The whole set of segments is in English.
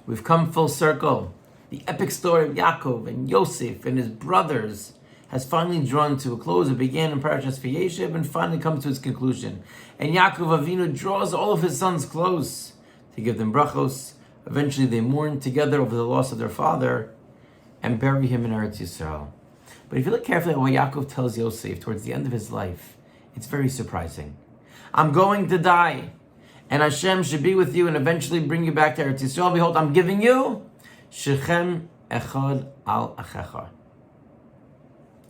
We've come full circle. The epic story of Yaakov and Yosef and his brothers has finally drawn to a close. It began in Parshas Vayechi and finally comes to its conclusion. And Yaakov Avinu draws all of his sons close to give them brachos. Eventually they mourn together over the loss of their father and bury him in Eretz Yisrael. But if you look carefully at what Yaakov tells Yosef towards the end of his life, it's very surprising. I'm going to die, and Hashem should be with you and eventually bring you back to Eretz Yisrael. Behold, I'm giving you Shechem Echad Al Achecha,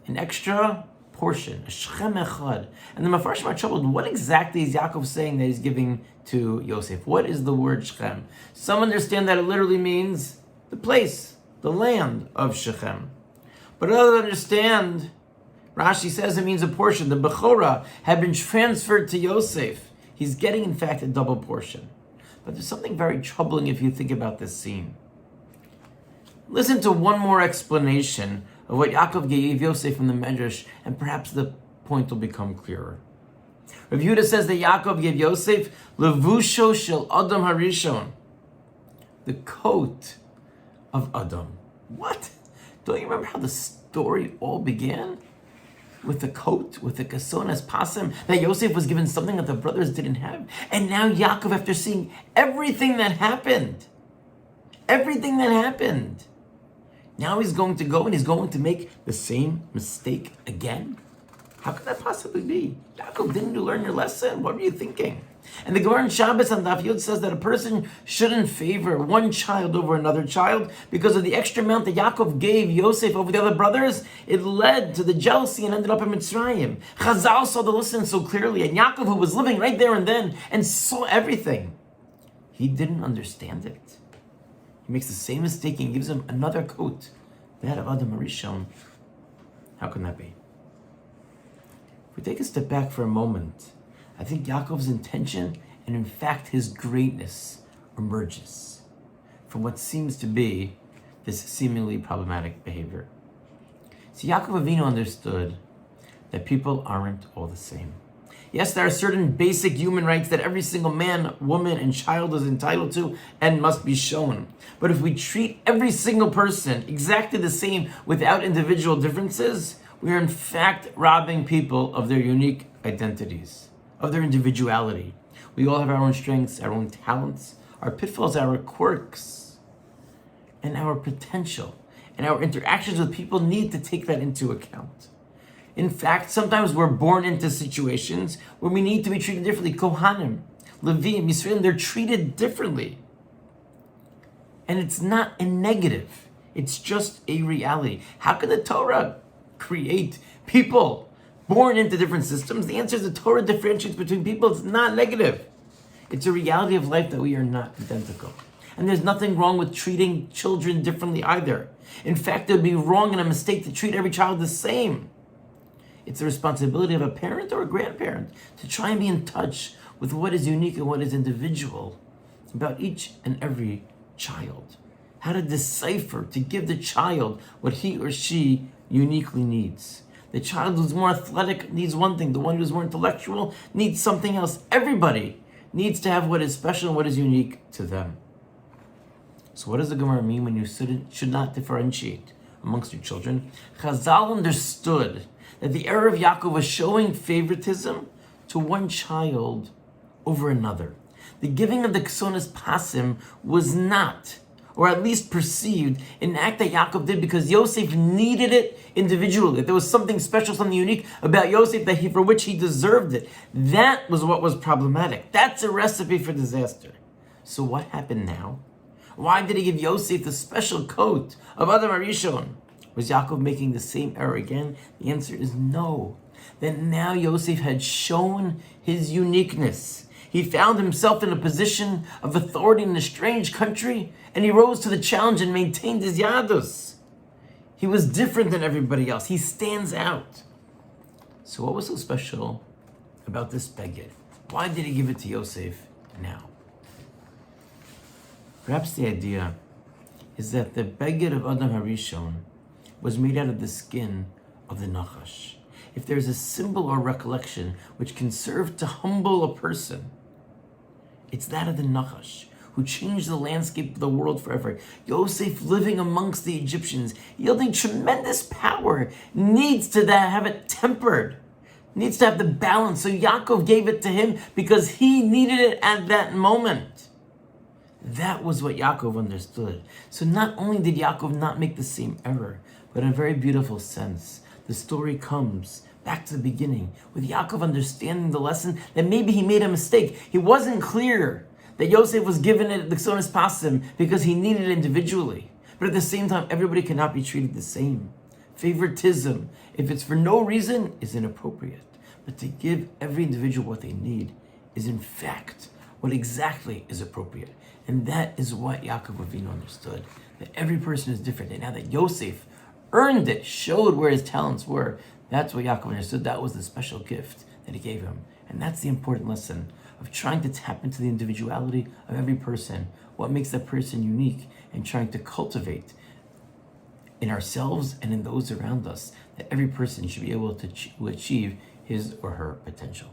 an extra portion, a Shechem Echad. And the Mefarshim are troubled. What exactly is Yaakov saying that he's giving to Yosef? What is the word Shechem? Some understand that it literally means the place, the land of Shechem. But others understand, Rashi says it means a portion. The Bechorah had been transferred to Yosef. He's getting, in fact, a double portion. But there's something very troubling if you think about this scene. Listen to one more explanation of what Yaakov gave Yosef from the Medrash, and perhaps the point will become clearer. Rav Yehuda says that Yaakov gave Yosef Levusho Shel Adam Harishon, the coat of Adam. What? Don't you remember how the story all began? With the coat, with the kasonas pasim, that Yosef was given something that the brothers didn't have. And now Yaakov, after seeing everything that happened, now he's going to go and he's going to make the same mistake again? How could that possibly be? Yaakov, didn't you learn your lesson? What were you thinking? And the Gemara in Shabbos on Daf Yud says that a person shouldn't favor one child over another child because of the extra amount that Yaakov gave Yosef over the other brothers. It led to the jealousy and ended up in Mitzrayim. Chazal saw the lesson so clearly, and Yaakov, who was living right there and then and saw everything, he didn't understand it. He makes the same mistake and gives him another coat, that of Adam Harishon. How can that be? If we take a step back for a moment, I think Yaakov's intention, and in fact his greatness, emerges from what seems to be this seemingly problematic behavior. See, Yaakov Avinu understood that people aren't all the same. Yes, there are certain basic human rights that every single man, woman, and child is entitled to and must be shown. But if we treat every single person exactly the same without individual differences, we are in fact robbing people of their unique identities, of their individuality. We all have our own strengths, our own talents, our pitfalls, our quirks, and our potential. And our interactions with people need to take that into account. In fact, sometimes we're born into situations where we need to be treated differently. Kohanim, Levim, Yisraelim, they're treated differently. And it's not a negative. It's just a reality. How can the Torah create people born into different systems? The answer is the Torah differentiates between people. It's not negative. It's a reality of life that we are not identical. And there's nothing wrong with treating children differently either. In fact, it would be wrong and a mistake to treat every child the same. It's the responsibility of a parent or a grandparent to try and be in touch with what is unique and what is individual about each and every child. How to decipher, to give the child what he or she uniquely needs. The child who's more athletic needs one thing. The one who's more intellectual needs something else. Everybody needs to have what is special and what is unique to them. So what does the Gemara mean when you should not differentiate amongst your children? Chazal understood that the error of Yaakov was showing favoritism to one child over another. The giving of the Ksonas Pasim was not, or at least perceived, an act that Yaakov did because Yosef needed it individually. There was something special, something unique about Yosef for which he deserved it. That was what was problematic. That's a recipe for disaster. So what happened now? Why did he give Yosef the special coat of Adam Harishon? Was Yaakov making the same error again? The answer is no. That now Yosef had shown his uniqueness. He found himself in a position of authority in a strange country, and he rose to the challenge and maintained his yadus. He was different than everybody else. He stands out. So what was so special about this beged? Why did he give it to Yosef now? Perhaps the idea is that the beged of Adam Harishon was made out of the skin of the Nachash. If there's a symbol or recollection which can serve to humble a person, it's that of the Nachash, who changed the landscape of the world forever. Yosef living amongst the Egyptians, yielding tremendous power, needs to have it tempered, needs to have the balance. So Yaakov gave it to him because he needed it at that moment. That was what Yaakov understood. So not only did Yaakov not make the same error, but in a very beautiful sense, the story comes back to the beginning, with Yaakov understanding the lesson that maybe he made a mistake. He wasn't clear that Yosef was given it the Ksonis Pasim because he needed it individually. But at the same time, everybody cannot be treated the same. Favoritism, if it's for no reason, is inappropriate. But to give every individual what they need is in fact what exactly is appropriate. And that is what Yaakov Avinu understood, that every person is different. And now that Yosef earned it, showed where his talents were, that's what Yaakov understood. That was the special gift that he gave him. And that's the important lesson of trying to tap into the individuality of every person, what makes that person unique, and trying to cultivate in ourselves and in those around us that every person should be able to achieve his or her potential.